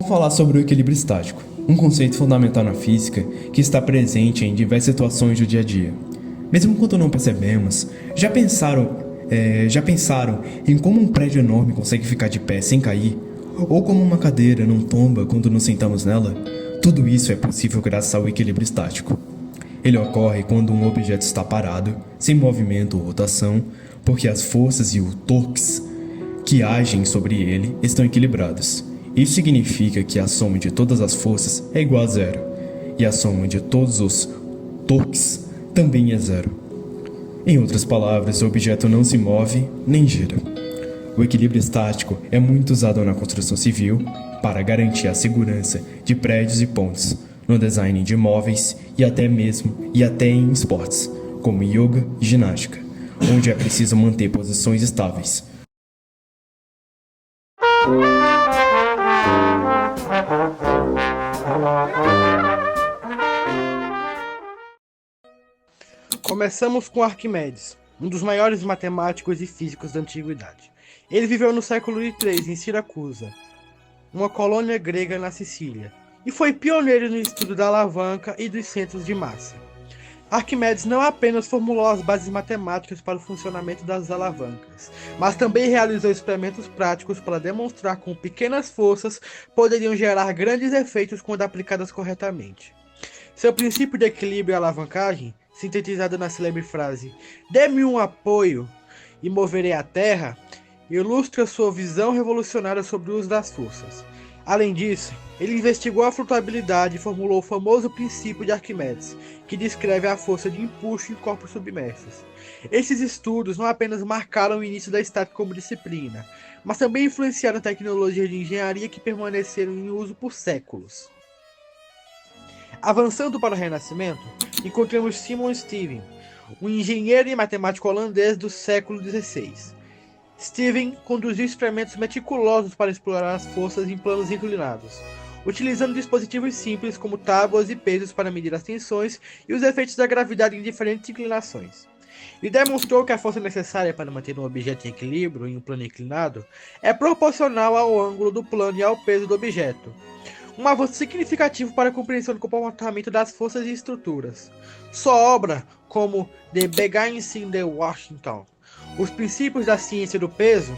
Vamos falar sobre o equilíbrio estático, um conceito fundamental na física que está presente em diversas situações do dia a dia. Mesmo quando não percebemos, já pensaram em como um prédio enorme consegue ficar de pé sem cair? Ou como uma cadeira não tomba quando nos sentamos nela? Tudo isso é possível graças ao equilíbrio estático. Ele ocorre quando um objeto está parado, sem movimento ou rotação, porque as forças e os torques que agem sobre ele estão equilibrados. Isso significa que a soma de todas as forças é igual a zero, e a soma de todos os torques também é zero. Em outras palavras, o objeto não se move nem gira. O equilíbrio estático é muito usado na construção civil para garantir a segurança de prédios e pontes, no design de móveis e até em esportes, como yoga e ginástica, onde é preciso manter posições estáveis. Começamos com Arquimedes, um dos maiores matemáticos e físicos da antiguidade. Ele viveu no século III em Siracusa, uma colônia grega na Sicília, e foi pioneiro no estudo da alavanca e dos centros de massa. Arquimedes não apenas formulou as bases matemáticas para o funcionamento das alavancas, mas também realizou experimentos práticos para demonstrar como pequenas forças poderiam gerar grandes efeitos quando aplicadas corretamente. Seu princípio de equilíbrio e alavancagem, sintetizado na célebre frase "Dê-me um apoio e moverei a terra", ilustra sua visão revolucionária sobre o uso das forças. Além disso, ele investigou a flutuabilidade e formulou o famoso princípio de Arquimedes, que descreve a força de empuxo em corpos submersos. Esses estudos não apenas marcaram o início da estática como disciplina, mas também influenciaram tecnologias de engenharia que permaneceram em uso por séculos. Avançando para o Renascimento, encontramos Simon Stevin, um engenheiro e matemático holandês do século XVI. Stevin conduziu experimentos meticulosos para explorar as forças em planos inclinados, utilizando dispositivos simples como tábuas e pesos para medir as tensões e os efeitos da gravidade em diferentes inclinações. Ele demonstrou que a força necessária para manter um objeto em equilíbrio em um plano inclinado é proporcional ao ângulo do plano e ao peso do objeto, um avanço significativo para a compreensão do comportamento das forças e estruturas. Sua obra, como The Beginnings in the Washington, Os Princípios da Ciência do Peso,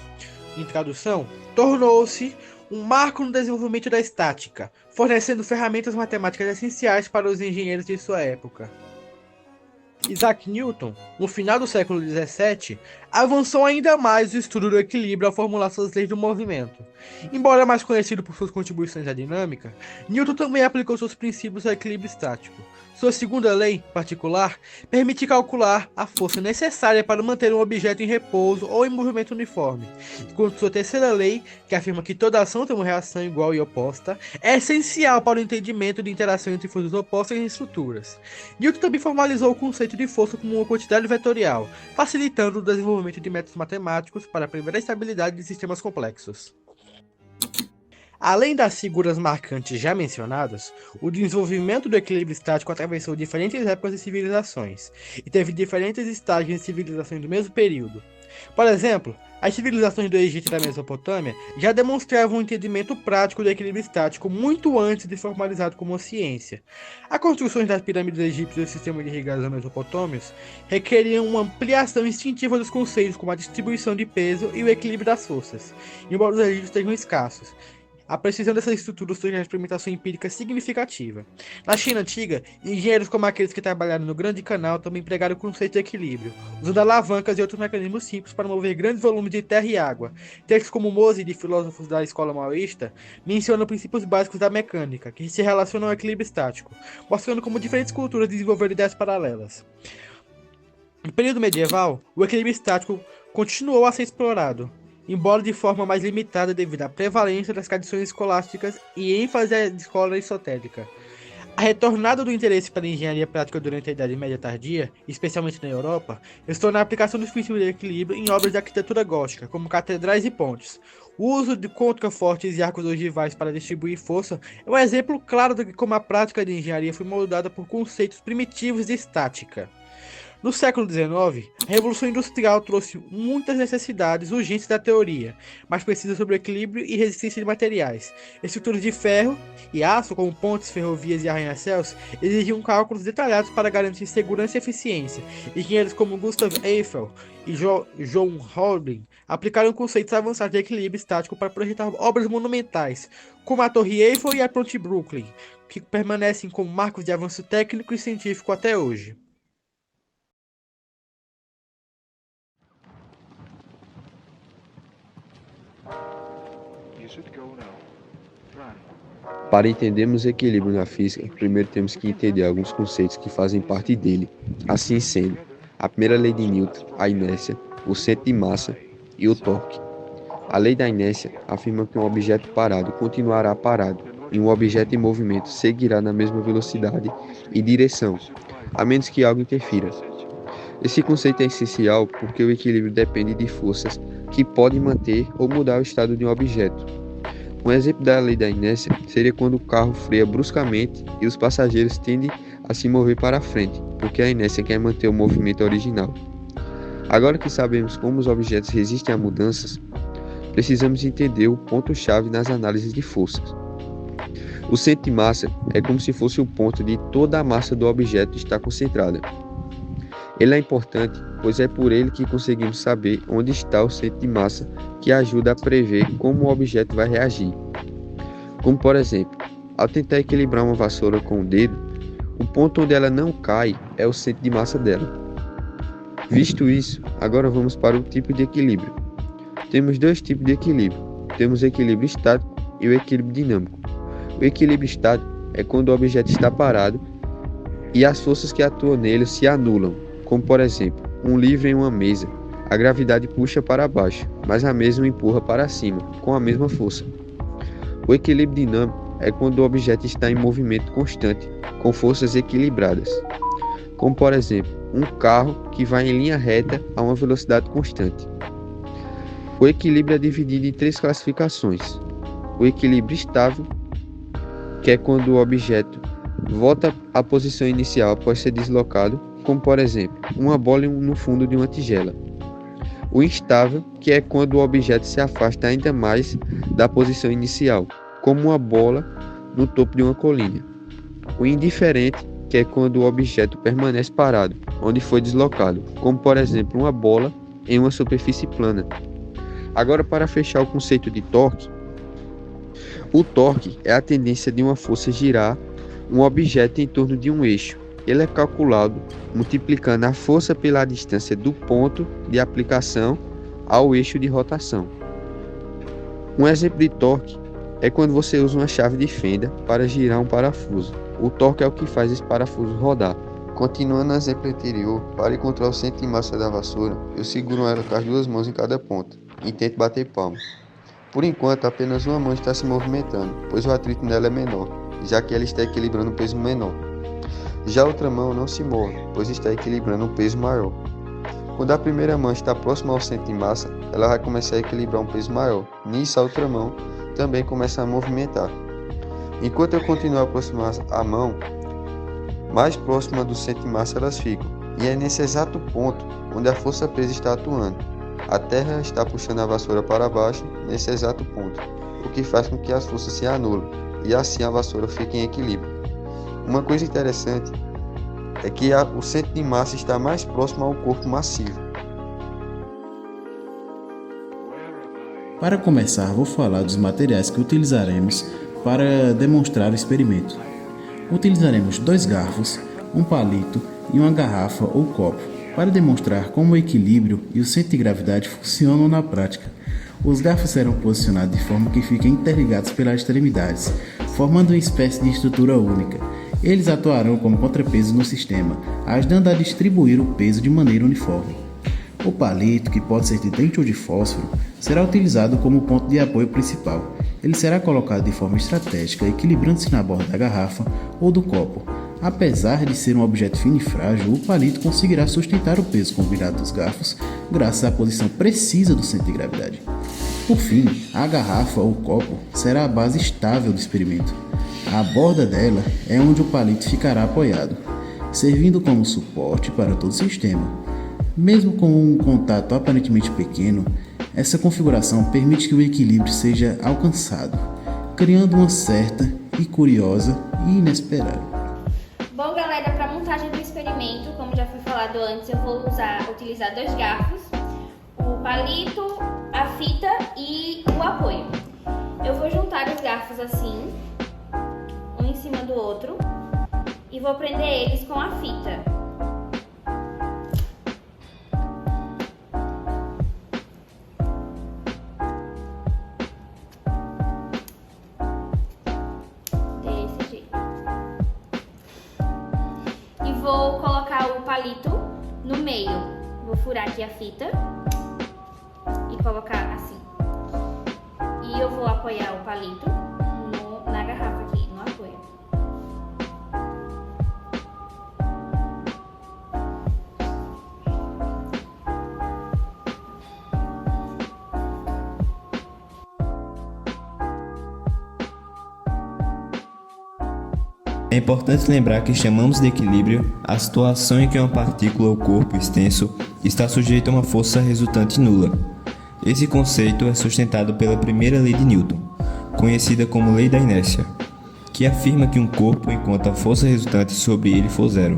em tradução, tornou-se um marco no desenvolvimento da estática, fornecendo ferramentas matemáticas essenciais para os engenheiros de sua época. Isaac Newton, no final do século XVII, avançou ainda mais o estudo do equilíbrio ao formular suas leis do movimento. Embora mais conhecido por suas contribuições à dinâmica, Newton também aplicou seus princípios ao equilíbrio estático. Sua segunda lei, particular, permite calcular a força necessária para manter um objeto em repouso ou em movimento uniforme, enquanto sua terceira lei, que afirma que toda ação tem uma reação igual e oposta, é essencial para o entendimento de interação entre forças opostas em estruturas. Newton também formalizou o conceito de força como uma quantidade vetorial, facilitando o desenvolvimento de métodos matemáticos para prever a estabilidade de sistemas complexos. Além das figuras marcantes já mencionadas, o desenvolvimento do equilíbrio estático atravessou diferentes épocas e civilizações, e teve diferentes estágios de civilizações do mesmo período. Por exemplo, as civilizações do Egito e da Mesopotâmia já demonstravam um entendimento prático do equilíbrio estático muito antes de formalizado como ciência. As construções das pirâmides egípcias e o sistema de irrigação mesopotâmios requeriam uma ampliação instintiva dos conceitos como a distribuição de peso e o equilíbrio das forças, embora os registros estejam escassos. A precisão dessas estruturas trouxe uma experimentação empírica significativa. Na China antiga, engenheiros como aqueles que trabalharam no Grande Canal também empregaram o conceito de equilíbrio, usando alavancas e outros mecanismos simples para mover grandes volumes de terra e água. Textos como Mose, de filósofos da escola maoísta, mencionam princípios básicos da mecânica, que se relacionam ao equilíbrio estático, mostrando como diferentes culturas desenvolveram ideias paralelas. No período medieval, o equilíbrio estático continuou a ser explorado, embora de forma mais limitada devido à prevalência das tradições escolásticas e ênfase da escola aristotélica. A retornada do interesse pela engenharia prática durante a Idade Média tardia, especialmente na Europa, resultou na aplicação dos princípios de equilíbrio em obras de arquitetura gótica, como catedrais e pontes. O uso de contrafortes e arcos ogivais para distribuir força é um exemplo claro de como a prática de engenharia foi moldada por conceitos primitivos de estática. No século XIX, a Revolução Industrial trouxe muitas necessidades urgentes da teoria, mais precisa sobre o equilíbrio e resistência de materiais. Estruturas de ferro e aço, como pontes, ferrovias e arranha-céus, exigiam cálculos detalhados para garantir segurança e eficiência. Engenheiros como Gustav Eiffel e John Holden aplicaram conceitos avançados de equilíbrio estático para projetar obras monumentais, como a Torre Eiffel e a Ponte Brooklyn, que permanecem como marcos de avanço técnico e científico até hoje. Para entendermos o equilíbrio na física, primeiro temos que entender alguns conceitos que fazem parte dele. Assim sendo, a primeira lei de Newton, a inércia, o centro de massa e o torque. A lei da inércia afirma que um objeto parado continuará parado e um objeto em movimento seguirá na mesma velocidade e direção, a menos que algo interfira. Esse conceito é essencial porque o equilíbrio depende de forças que podem manter ou mudar o estado de um objeto. Um exemplo da lei da inércia seria quando o carro freia bruscamente e os passageiros tendem a se mover para a frente, porque a inércia quer manter o movimento original. Agora que sabemos como os objetos resistem a mudanças, precisamos entender o ponto-chave nas análises de forças. O centro de massa é como se fosse o ponto de toda a massa do objeto estar concentrada. Ele é importante, pois é por ele que conseguimos saber onde está o centro de massa, que ajuda a prever como o objeto vai reagir. Como por exemplo, ao tentar equilibrar uma vassoura com o dedo, o ponto onde ela não cai é o centro de massa dela. Visto isso, agora vamos para o tipo de equilíbrio. Temos dois tipos de equilíbrio. Temos o equilíbrio estático e o equilíbrio dinâmico. O equilíbrio estático é quando o objeto está parado e as forças que atuam nele se anulam, como por exemplo, um livro em uma mesa. A gravidade puxa para baixo, mas a mesa o empurra para cima, com a mesma força. O equilíbrio dinâmico é quando o objeto está em movimento constante, com forças equilibradas, como por exemplo, um carro que vai em linha reta a uma velocidade constante. O equilíbrio é dividido em três classificações. O equilíbrio estável, que é quando o objeto volta à posição inicial após ser deslocado, como por exemplo, uma bola no fundo de uma tigela. O instável, que é quando o objeto se afasta ainda mais da posição inicial, como uma bola no topo de uma colina. O indiferente, que é quando o objeto permanece parado, onde foi deslocado, como por exemplo, uma bola em uma superfície plana. Agora, para fechar o conceito de torque, o torque é a tendência de uma força girar um objeto em torno de um eixo. Ele é calculado multiplicando a força pela distância do ponto de aplicação ao eixo de rotação. Um exemplo de torque é quando você usa uma chave de fenda para girar um parafuso. O torque é o que faz esse parafuso rodar. Continuando no exemplo anterior, para encontrar o centro de massa da vassoura, eu seguro ela com as duas mãos em cada ponta e tento bater palmas. Por enquanto, apenas uma mão está se movimentando, pois o atrito nela é menor, já que ela está equilibrando um peso menor. Já a outra mão não se move, pois está equilibrando um peso maior. Quando a primeira mão está próxima ao centro de massa, ela vai começar a equilibrar um peso maior. Nisso, a outra mão também começa a movimentar. Enquanto eu continuo a aproximar a mão, mais próxima do centro de massa elas ficam. E é nesse exato ponto onde a força presa está atuando. A terra está puxando a vassoura para baixo nesse exato ponto, o que faz com que as forças se anulem, e assim a vassoura fique em equilíbrio. Uma coisa interessante é que o centro de massa está mais próximo ao corpo massivo. Para começar, vou falar dos materiais que utilizaremos para demonstrar o experimento. Utilizaremos 2 garfos, um palito e uma garrafa ou copo para demonstrar como o equilíbrio e o centro de gravidade funcionam na prática. Os garfos serão posicionados de forma que fiquem interligados pelas extremidades, formando uma espécie de estrutura única. Eles atuarão como contrapeso no sistema, ajudando a distribuir o peso de maneira uniforme. O palito, que pode ser de dente ou de fósforo, será utilizado como ponto de apoio principal. Ele será colocado de forma estratégica, equilibrando-se na borda da garrafa ou do copo. Apesar de ser um objeto fino e frágil, o palito conseguirá sustentar o peso combinado dos garfos graças à posição precisa do centro de gravidade. Por fim, a garrafa ou copo será a base estável do experimento. A borda dela é onde o palito ficará apoiado. servindo como suporte para todo o sistema. Mesmo com um contato aparentemente pequeno, essa configuração permite que o equilíbrio seja alcançado, criando uma certa e curiosa e inesperada. Bom, galera, para a montagem do experimento, como já foi falado antes, eu vou utilizar 2 garfos, o palito, a fita e o apoio. Eu vou juntar os garfos assim, um em cima do outro, e vou prender eles com a fita. Desse jeito. E vou colocar o palito no meio. Vou furar aqui a fita e colocar assim. E eu vou apoiar o palito na garrafa aqui, no apoio. É importante lembrar que chamamos de equilíbrio a situação em que uma partícula ou corpo extenso está sujeito a uma força resultante nula. Esse conceito é sustentado pela primeira lei de Newton, conhecida como lei da inércia, que afirma que um corpo enquanto a força resultante sobre ele for zero.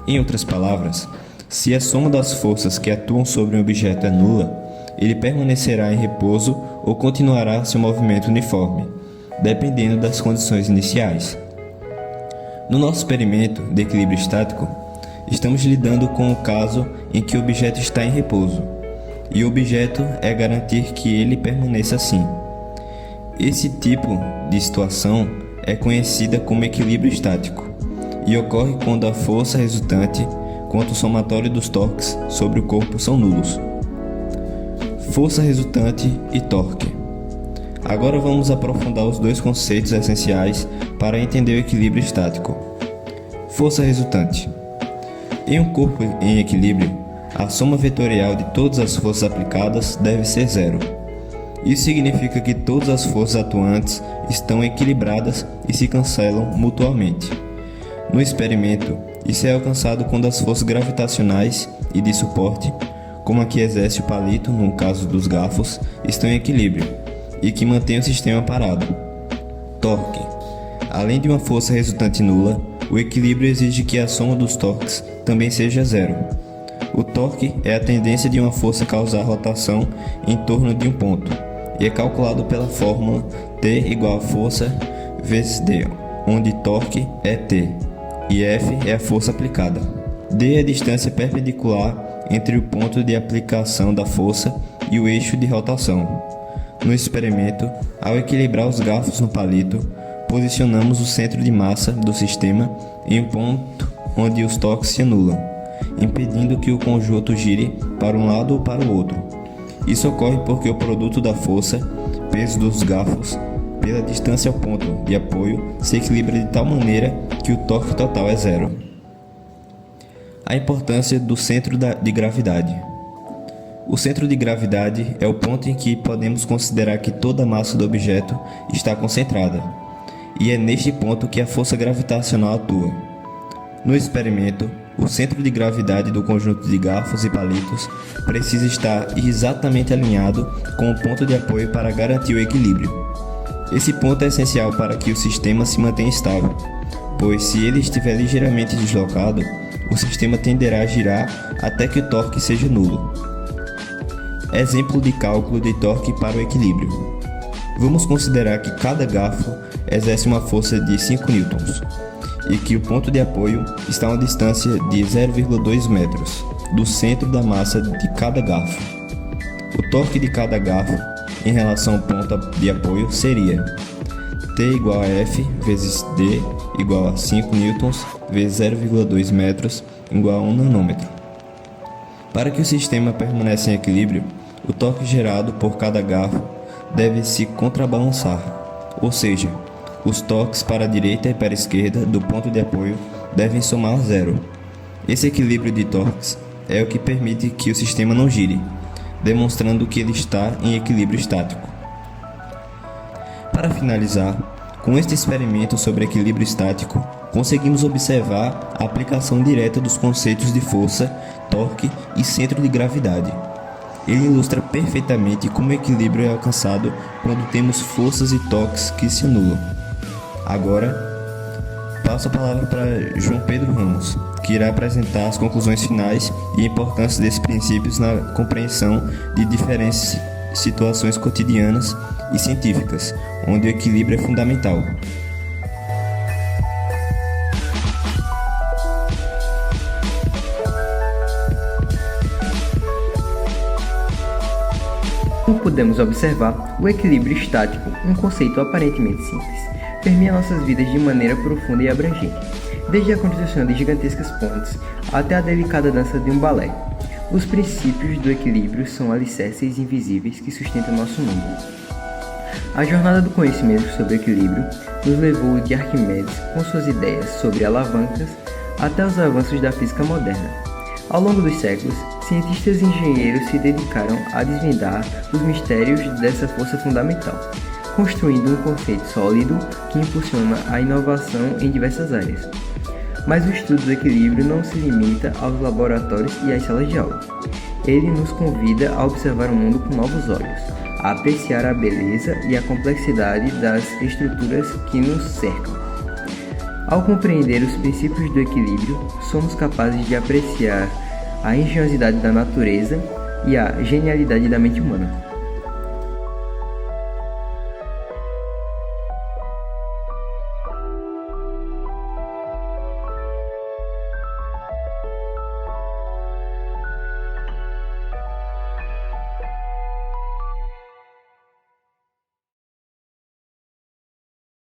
Em outras palavras, se a soma das forças que atuam sobre um objeto é nula, ele permanecerá em repouso ou continuará seu movimento uniforme, dependendo das condições iniciais. No nosso experimento de equilíbrio estático, estamos lidando com o caso em que o objeto está em repouso, e o objeto é garantir que ele permaneça assim. Esse tipo de situação é conhecida como equilíbrio estático e ocorre quando a força resultante quanto o somatório dos torques sobre o corpo são nulos. Força resultante e torque. Agora vamos aprofundar os 2 conceitos essenciais para entender o equilíbrio estático. Força resultante. Em um corpo em equilíbrio, a soma vetorial de todas as forças aplicadas deve ser zero. Isso significa que todas as forças atuantes estão equilibradas e se cancelam mutuamente. No experimento, isso é alcançado quando as forças gravitacionais e de suporte, como a que exerce o palito no caso dos garfos, estão em equilíbrio e que mantém o sistema parado. Torque. Além de uma força resultante nula, o equilíbrio exige que a soma dos torques também seja zero. O torque é a tendência de uma força causar rotação em torno de um ponto, e é calculado pela fórmula T igual a força vezes D, onde torque é T, e F é a força aplicada. D é a distância perpendicular entre o ponto de aplicação da força e o eixo de rotação. No experimento, ao equilibrar os garfos no palito, posicionamos o centro de massa do sistema em um ponto onde os torques se anulam, impedindo que o conjunto gire para um lado ou para o outro. Isso ocorre porque o produto da força, peso dos garfos, pela distância ao ponto de apoio, se equilibra de tal maneira que o torque total é zero. A importância do centro de gravidade. O centro de gravidade é o ponto em que podemos considerar que toda a massa do objeto está concentrada, e é neste ponto que a força gravitacional atua. No experimento, o centro de gravidade do conjunto de garfos e palitos precisa estar exatamente alinhado com o ponto de apoio para garantir o equilíbrio. Esse ponto é essencial para que o sistema se mantenha estável, pois se ele estiver ligeiramente deslocado, o sistema tenderá a girar até que o torque seja nulo. Exemplo de cálculo de torque para o equilíbrio. Vamos considerar que cada garfo exerce uma força de 5 newtons e que o ponto de apoio está a uma distância de 0,2 metros do centro da massa de cada garfo. O torque de cada garfo em relação ao ponto de apoio seria T igual a F vezes D igual a 5 newtons vezes 0,2 metros igual a 1 nanômetro. Para que o sistema permaneça em equilíbrio, o torque gerado por cada garfo deve se contrabalançar, ou seja, os torques para a direita e para a esquerda do ponto de apoio devem somar zero. Esse equilíbrio de torques é o que permite que o sistema não gire, demonstrando que ele está em equilíbrio estático. Para finalizar, com este experimento sobre equilíbrio estático, conseguimos observar a aplicação direta dos conceitos de força, torque e centro de gravidade. Ele ilustra perfeitamente como o equilíbrio é alcançado quando temos forças e torques que se anulam. Agora, passo a palavra para João Pedro Ramos, que irá apresentar as conclusões finais e a importância desses princípios na compreensão de diferentes situações cotidianas e científicas, onde o equilíbrio é fundamental. Como podemos observar, o equilíbrio estático, um conceito aparentemente simples, permeia nossas vidas de maneira profunda e abrangente, desde a construção de gigantescas pontes até a delicada dança de um balé. Os princípios do equilíbrio são alicerces invisíveis que sustentam nosso mundo. A jornada do conhecimento sobre o equilíbrio nos levou de Arquimedes com suas ideias sobre alavancas até os avanços da física moderna. Ao longo dos séculos, cientistas e engenheiros se dedicaram a desvendar os mistérios dessa força fundamental, construindo um conceito sólido que impulsiona a inovação em diversas áreas. Mas o estudo do equilíbrio não se limita aos laboratórios e às salas de aula. Ele nos convida a observar o mundo com novos olhos, a apreciar a beleza e a complexidade das estruturas que nos cercam. Ao compreender os princípios do equilíbrio, somos capazes de apreciar a engenhosidade da natureza e a genialidade da mente humana.